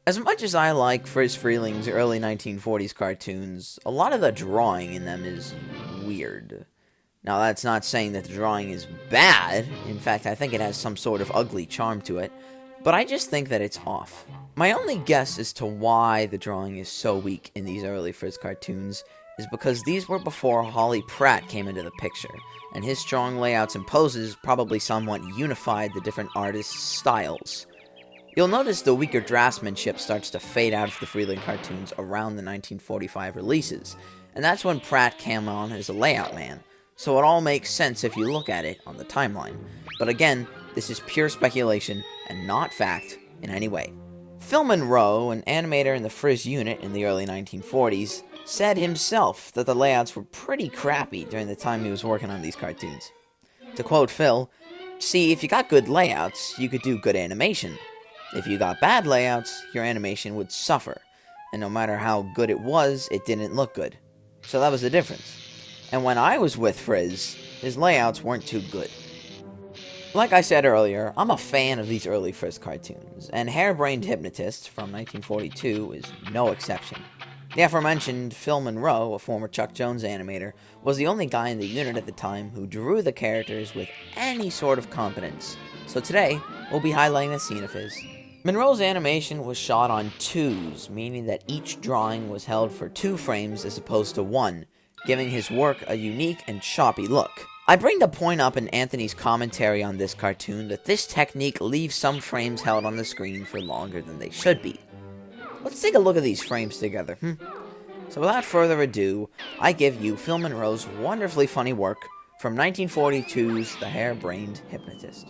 As much as I like Frlz Freleng's early 1940s cartoons, a lot of the drawing in them is weird. Now, that's not saying that the drawing is bad. In fact, I think it has some sort of ugly charm to it. But I just think that it's off. My only guess as to why the drawing is so weak in these early Friz cartoons is because these were before Holly Pratt came into the picture, and his strong layouts and poses probably somewhat unified the different artists' styles. You'll notice the weaker draftsmanship starts to fade out of the Freleng cartoons around the 1945 releases, and that's when Pratt came on as a layout man, so it all makes sense if you look at it on the timeline. But again, this is pure speculation and not fact in any way. Phil Monroe, an animator in the Friz unit in the early 1940s, said himself that the layouts were pretty crappy during the time he was working on these cartoons. To quote Phil, "See, if you got good layouts, you could do good animation. If you got bad layouts, your animation would suffer, and no matter how good it was, it didn't look good. So that was the difference. And when I was with Friz, his layouts weren't too good." Like I said earlier, I'm a fan of these early Friz cartoons, and Hare-Brained Hypnotist from 1942 is no exception. The aforementioned Phil Monroe, a former Chuck Jones animator, was the only guy in the unit at the time who drew the characters with any sort of competence. So today, we'll be highlighting a scene of his. Monroe's animation was shot on twos, meaning that each drawing was held for 2 frames as opposed to 1, giving his work a unique and choppy look. I bring the point up in Anthony's commentary on this cartoon that this technique leaves some frames held on the screen for longer than they should be. Let's take a look at these frames together, So without further ado, I give you Phil Monroe's wonderfully funny work from 1942's The Hare-Brained Hypnotist.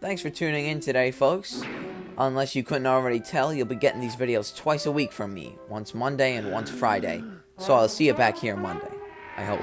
Thanks for tuning in today, folks. Unless you couldn't already tell, you'll be getting these videos twice a week from me, once Monday and once Friday. So I'll see you back here Monday, I hope.